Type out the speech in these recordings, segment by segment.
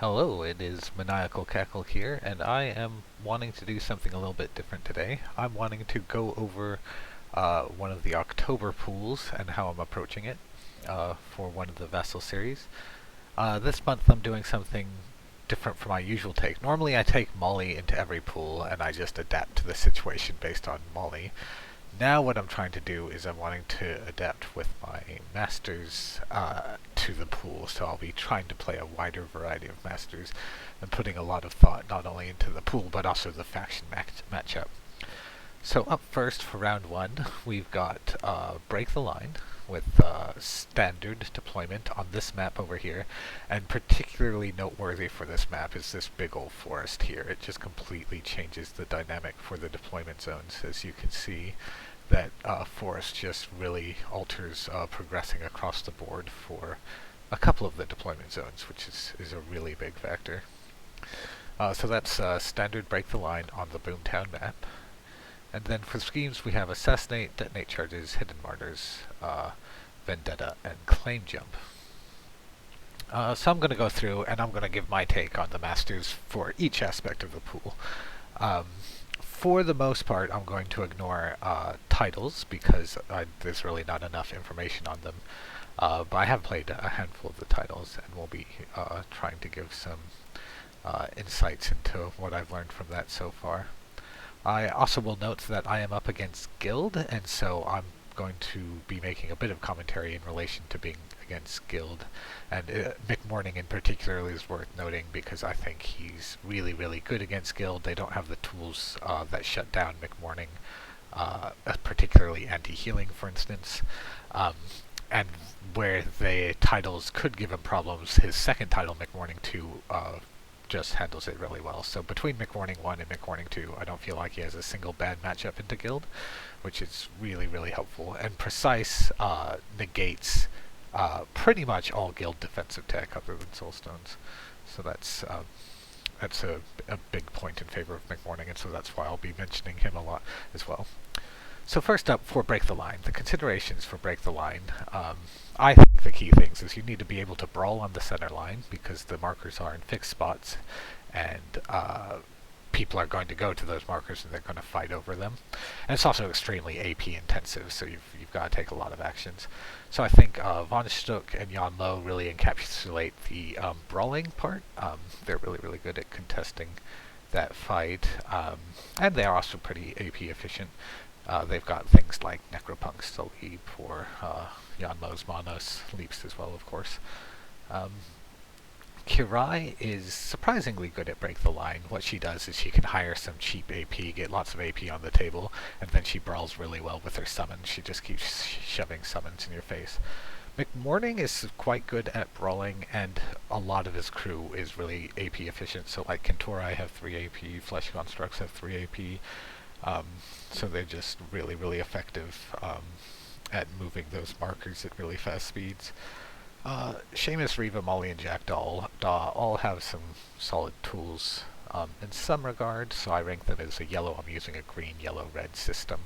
Hello, it is Maniacal Cackle here, and I am wanting to do something a little bit different today. I'm wanting to go over one of the October pools and how I'm approaching it for one of the Vassal series. This month I'm doing something different from my usual take. Normally I take Molly into every pool and I just adapt to the situation based on Molly. Now what I'm trying to do is I'm wanting to adapt with my masters to the pool, so I'll be trying to play a wider variety of masters and putting a lot of thought not only into the pool but also the faction matchup. So up first for round one, we've got Break the Line with standard deployment on this map over here, and particularly noteworthy for this map is this big old forest here. It just completely changes the dynamic for the deployment zones. As you can see, that forest just really alters progressing across the board for a couple of the deployment zones, which is a really big factor. So that's standard Break the Line on the Boomtown map. And then for schemes we have Assassinate, Detonate Charges, Hidden Martyrs, Vendetta, and Claim Jump. So I'm going to go through and I'm going to give my take on the masters for each aspect of the pool. For the most part, I'm going to ignore titles because there's really not enough information on them. But I have played a handful of the titles and we'll be trying to give some insights into what I've learned from that so far. I also will note that I am up against Guild, and so I'm going to be making a bit of commentary in relation to being against Guild. And McMorning in particular is worth noting because I think he's really, really good against Guild. They don't have the tools that shut down McMorning, particularly anti-healing, for instance. And where the titles could give him problems, his second title, McMorning 2, just handles it really well. So between McWarning 1 and McWarning 2, I don't feel like he has a single bad matchup into Guild, which is really, really helpful. And Precise negates pretty much all Guild defensive tech other than Soulstones. So that's a big point in favor of McWarning, and so that's why I'll be mentioning him a lot as well. So first up, for Break the Line, the considerations for Break the Line. I think the key things is you need to be able to brawl on the center line because the markers are in fixed spots, and people are going to go to those markers and they're going to fight over them. And it's also extremely AP intensive, so you've got to take a lot of actions. So I think Von Stuck and Jan Lo really encapsulate the brawling part. They're really, really good at contesting that fight, and they are also pretty AP efficient. They've got things like Necropunks to leap, or Yanmo's Manos leaps as well, of course. Kirai is surprisingly good at Break the Line. What she does is she can hire some cheap AP, get lots of AP on the table, and then she brawls really well with her summons. She just keeps shoving summons in your face. McMorning is quite good at brawling, and a lot of his crew is really AP efficient. So like Kentorai have 3 AP, Flesh Constructs have 3 AP. So they're just really, really effective at moving those markers at really fast speeds. Seamus, Riva, Molly, and Jackdaw all have some solid tools in some regard, so I rank them as a yellow. I'm using a green, yellow, red system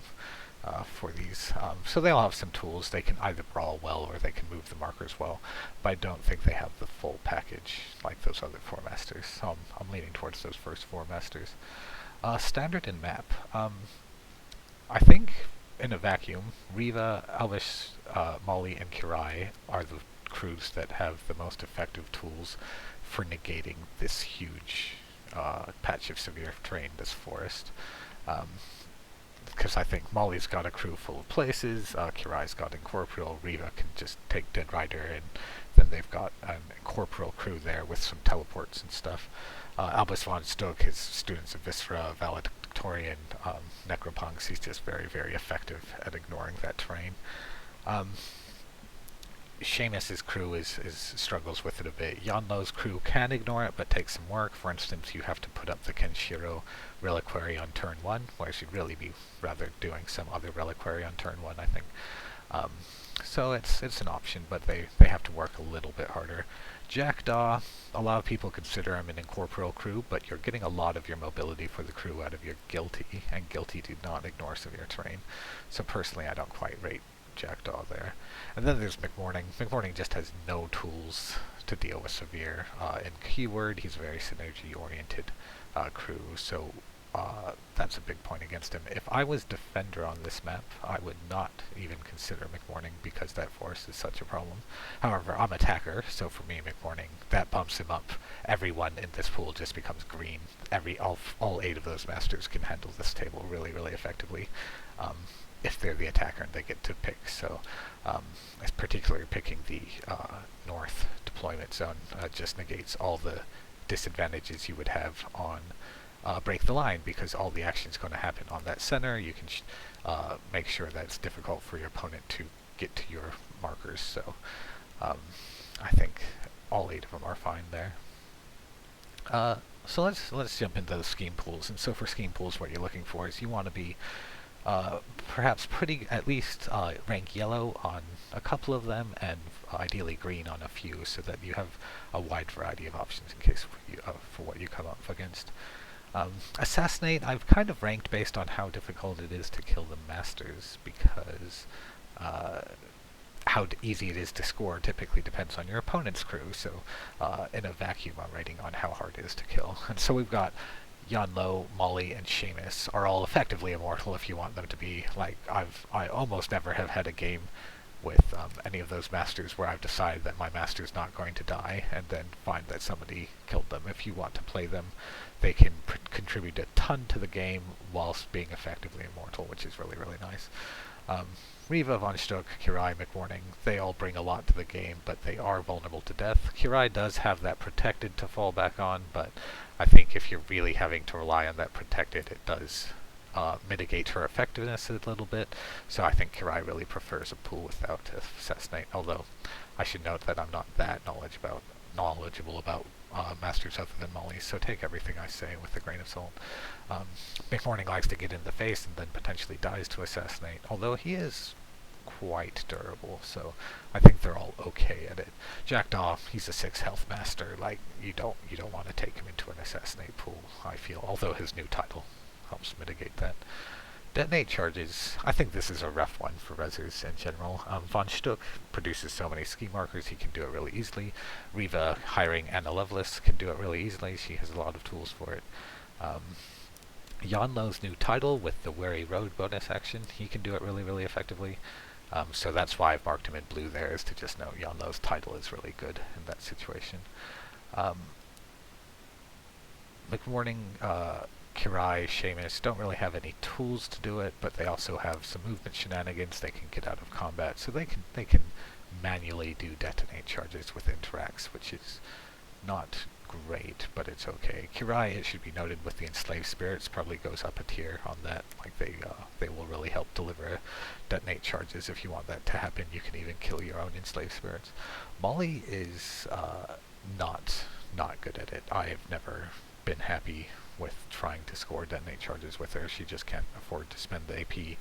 for these. So they all have some tools. They can either brawl well or they can move the markers well, but I don't think they have the full package like those other 4 masters, so I'm leaning towards those first 4 masters. Standard and map. I think in a vacuum, Riva, Elvish, Molly, and Kirai are the crews that have the most effective tools for negating this huge patch of severe terrain, this forest. Because I think Molly's got a crew full of places, Kirai's got Incorporeal, Riva can just take Dead Rider, and then they've got an Incorporeal crew there with some teleports and stuff. Albus von Stoke is students of Viscera, Valedictorian, Necropunks. He's just very, very effective at ignoring that terrain. Seamus's crew is struggles with it a bit. Yanlo's crew can ignore it, but takes some work. For instance, you have to put up the Kenshiro Reliquary on turn 1, whereas you'd really be rather doing some other Reliquary on turn 1, I think. So it's an option, but they have to work a little bit harder. Jackdaw, a lot of people consider him an incorporeal crew, but you're getting a lot of your mobility for the crew out of your Guilty, and Guilty do not ignore severe terrain. So personally, I don't quite rate Jackdaw there. And then there's McMorning. McMorning just has no tools to deal with severe in keyword. He's a very synergy-oriented crew, so that's a big point against him. If I was defender on this map, I would not even consider McMorning because that force is such a problem. However, I'm attacker, so for me, McMorning, that bumps him up. Everyone in this pool just becomes green. All 8 of those masters can handle this table really, really effectively. If they're the attacker and they get to pick. So, particularly picking the north deployment zone just negates all the disadvantages you would have on break the line, because all the action is going to happen on that center. You can make sure that it's difficult for your opponent to get to your markers. So, I think all 8 of them are fine there. So let's jump into the scheme pools. And so for scheme pools, what you're looking for is you want to be perhaps at least rank yellow on a couple of them, and ideally green on a few, so that you have a wide variety of options in case for what you come up against. Assassinate, I've kind of ranked based on how difficult it is to kill the masters, because how easy it is to score typically depends on your opponent's crew, so in a vacuum I'm rating on how hard it is to kill. And so we've got Yanlo, Molly, and Seamus are all effectively immortal if you want them to be. Like, I almost never have had a game with any of those masters where I've decided that my master's not going to die and then find that somebody killed them. If you want to play them, they can contribute a ton to the game whilst being effectively immortal, which is really, really nice. Riva, Von Stuck, Kirai, McMorning, they all bring a lot to the game, but they are vulnerable to death. Kirai does have that protected to fall back on, but I think if you're really having to rely on that protected, it does mitigate her effectiveness a little bit. So I think Kirai really prefers a pool without Assassinate, although I should note that I'm not that knowledgeable about masters other than Molly, so take everything I say with a grain of salt. McMorning likes to get in the face and then potentially dies to Assassinate, although he is quite durable, so I think they're all okay at it. Jackdaw, he's a 6 health master. Like, you don't want to take him into an Assassinate pool, I feel, although his new title helps mitigate that. Detonate Charges, I think this is a rough one for Resers in general. Von Stuck produces so many ski markers, he can do it really easily. Riva, hiring Anna Lovelace, can do it really easily. She has a lot of tools for it. Yanlo's new title with the Wary Road bonus action, he can do it really, really effectively. So that's why I've marked him in blue there, is to just know Yanlo's title is really good in that situation. McMorning, Kirai, Seamus don't really have any tools to do it, but they also have some movement shenanigans. They can get out of combat, so they can manually do detonate charges with interacts, which is not great, but it's okay. Kirai, it should be noted, with the enslaved spirits, probably goes up a tier on that. Like, they will really help deliver detonate charges. If you want that to happen, you can even kill your own enslaved spirits. Molly is not good at it. I have never been happy with trying to score detonate charges with her. She just can't afford to spend the AP,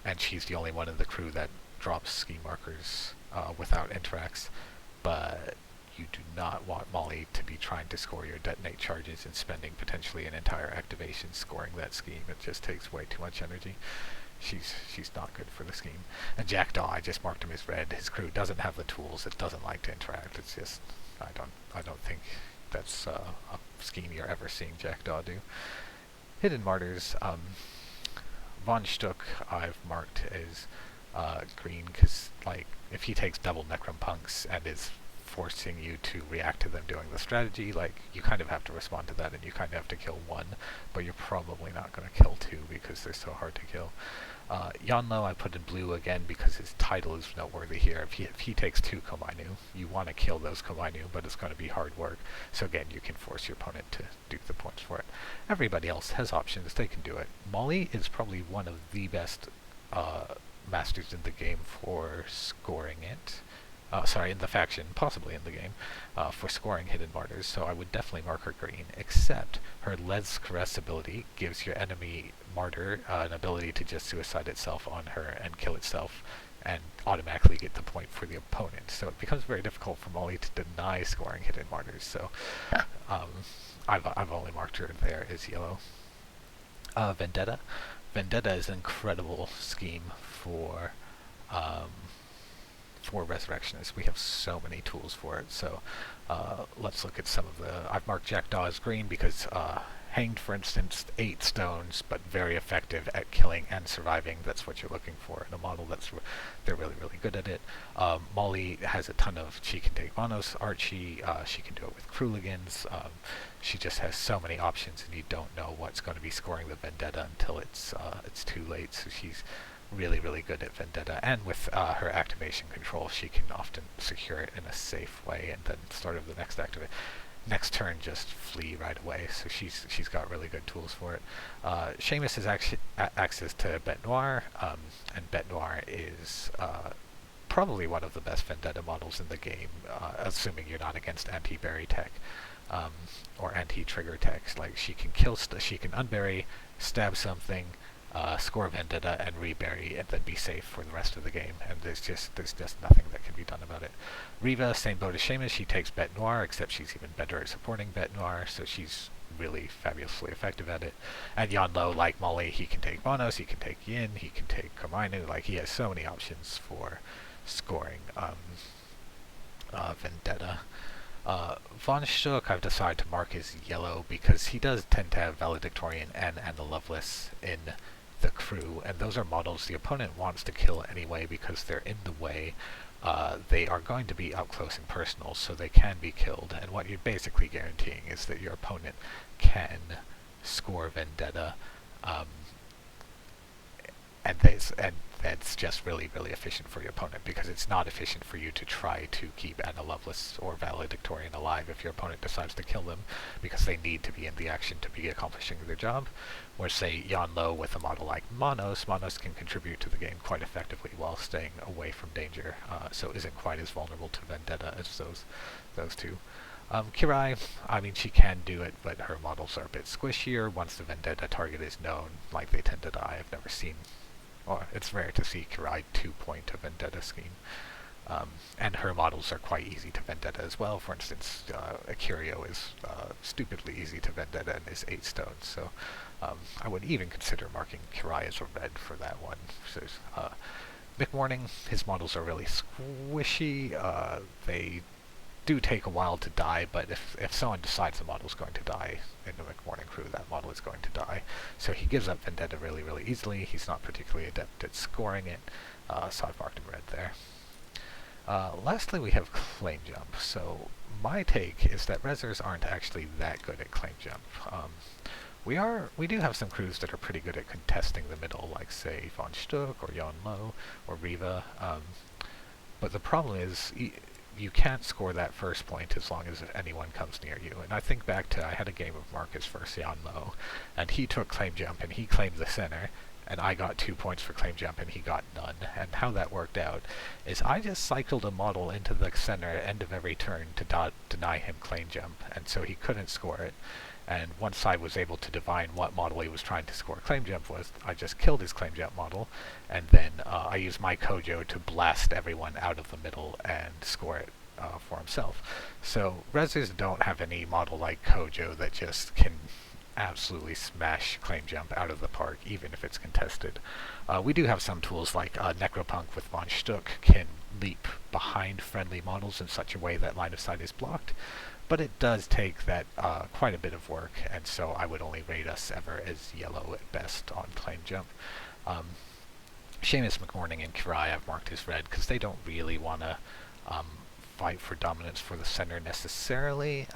and she's the only one in the crew that drops ski markers without interacts, but you do not want Molly to be trying to score your detonate charges and spending potentially an entire activation scoring that scheme. It just takes way too much energy. She's not good for the scheme. And Jackdaw, I just marked him as red. His crew doesn't have the tools. It doesn't like to interact. It's just, I don't think that's a scheme you're ever seeing Jackdaw do. Hidden Martyrs, Von Stuck I've marked as green, because, like, if he takes double Necrompunks and is forcing you to react to them doing the strategy, like, you kind of have to respond to that, and you kind of have to kill one, but you're probably not going to kill 2 because they're so hard to kill. Yanlo I put in blue again because his title is noteworthy here. If he takes 2 Komainu, you want to kill those Komainu, but it's going to be hard work. So again, you can force your opponent to do the points for it. Everybody else has options, they can do it. Molly is probably one of the best masters in the game for scoring it. In the faction, possibly in the game, for scoring Hidden Martyrs, so I would definitely mark her green, except her Les Caress ability gives your enemy Martyr an ability to just suicide itself on her and kill itself, and automatically get the point for the opponent. So it becomes very difficult for Molly to deny scoring Hidden Martyrs, so I've only marked her there as yellow. Vendetta. Vendetta is an incredible scheme for for Resurrectionist. We have so many tools for it, so let's look at some of the... I've marked Jackdaw as green because Hanged, for instance, 8 stones, but very effective at killing and surviving. That's what you're looking for in a model. They're really, really good at it. Molly has a ton of... She can take Monos, Archie, she can do it with Krooligans. She just has so many options, and you don't know what's going to be scoring the Vendetta until it's too late. So she's really, really good at Vendetta, and with her activation control, she can often secure it in a safe way, and then start of the next turn just flee right away. So she's got really good tools for it. Seamus has access to Bête Noire, and Bête Noire is probably one of the best Vendetta models in the game, assuming you're not against anti-berry tech or anti-trigger tech. Like, she can she can unbury, stab something, score Vendetta, and rebury, and then be safe for the rest of the game. And there's just nothing that can be done about it. Riva, same boat as Seamus. She takes Bête Noire, except she's even better at supporting Bête Noire, so she's really fabulously effective at it. And Yanlo, like Molly, he can take Monos, he can take Yin, he can take Komainu. Like, he has so many options for scoring Vendetta. Von Stuck I've decided to mark as yellow because he does tend to have Valedictorian and the Loveless in the crew, and those are models the opponent wants to kill anyway because they're in the way. They are going to be up close and personal, so they can be killed, and what you're basically guaranteeing is that your opponent can score Vendetta, and that's just really, really efficient for your opponent, because it's not efficient for you to try to keep Anna Lovelace or Valedictorian alive if your opponent decides to kill them, because they need to be in the action to be accomplishing their job. Where, say, Yanlo with a model like Monos can contribute to the game quite effectively while staying away from danger, so isn't quite as vulnerable to Vendetta as those two. Kirai, I mean, she can do it, but her models are a bit squishier. Once the Vendetta target is known, like, they tend to die. I've never seen... Well, it's rare to see Kirai 2-point a Vendetta scheme. And her models are quite easy to Vendetta as well. For instance, Akirio is stupidly easy to Vendetta and is 8 stones, so I would even consider marking Kirai as a red for that one. So, McMorning, his models are really squishy. They do take a while to die, but if someone decides the model is going to die in the McMorning crew, that model is going to die. So he gives up Vendetta really, really easily. He's not particularly adept at scoring it, so I've marked him red there. Lastly, we have Claim Jump. So my take is that Rezzers aren't actually that good at Claim Jump. We do have some crews that are pretty good at contesting the middle, like, say, Von Stuck or Yanlo or Riva, but the problem is you can't score that first point as long as anyone comes near you. And I think back to, I had a game of Marcus versus Yanlo, and he took Claim Jump and he claimed the center, and I got 2 points for Claim Jump and he got none. And how that worked out is I just cycled a model into the center at end of every turn to deny him Claim Jump, and so he couldn't score it. And once I was able to divine what model he was trying to score Claim Jump was, I just killed his Claim Jump model, and then I used my Kojo to blast everyone out of the middle and score it for himself. So Rezzers don't have any model like Kojo that just can absolutely smash Claim Jump out of the park, even if it's contested. We do have some tools like Necropunk with Von Stuck can leap behind friendly models in such a way that line of sight is blocked, but it does take that quite a bit of work, and so I would only rate us ever as yellow at best on Claim Jump. Seamus, McMorning, and Kirai I've marked as red because they don't really want to fight for dominance for the center necessarily.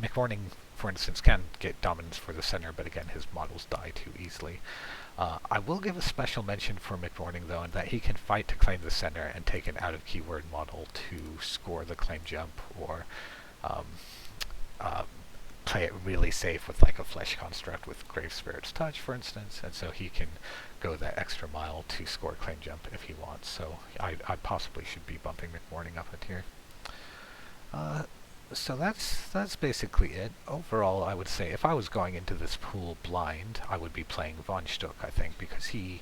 McMorning, for instance, can get dominance for the center, but again, his models die too easily. I will give a special mention for McMorning, though, in that he can fight to claim the center and take an out-of-keyword model to score the Claim Jump, or play it really safe with, like, a Flesh Construct with Grave Spirit's Touch, for instance, and so he can go that extra mile to score Claim Jump if he wants. So I possibly should be bumping McMorning up a tier. So that's basically it. Overall, I would say if I was going into this pool blind, I would be playing Von Stuck, I think, because he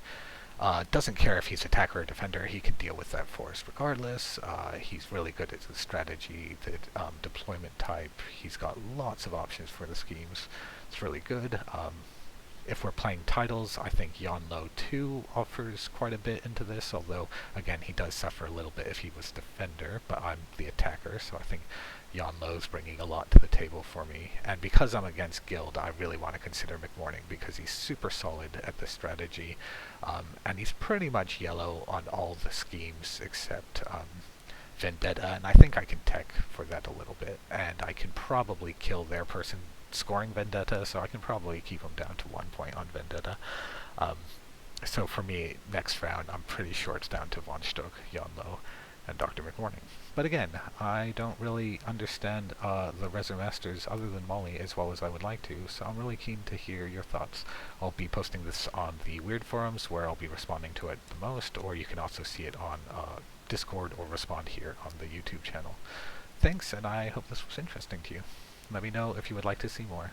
doesn't care if he's attacker or defender. He can deal with that force regardless. He's really good at the strategy, the deployment type. He's got lots of options for the schemes. It's really good. If we're playing titles, I think Yonlo 2 offers quite a bit into this, although, again, he does suffer a little bit if he was defender, but I'm the attacker, so I think Yonlo's bringing a lot to the table for me. And because I'm against Guild, I really want to consider McMorning, because he's super solid at the strategy, and he's pretty much yellow on all the schemes except Vendetta, and I think I can tech for that a little bit, and I can probably kill their person scoring Vendetta, so I can probably keep him down to 1 point on Vendetta. So for me, next round, I'm pretty sure it's down to Von Stoke, Yonlo, and Dr. McMorning. But again, I don't really understand the Resurrectionist other than Molly as well as I would like to, so I'm really keen to hear your thoughts. I'll be posting this on the Wyrd forums, where I'll be responding to it the most, or you can also see it on Discord or respond here on the YouTube channel. Thanks, and I hope this was interesting to you. Let me know if you would like to see more.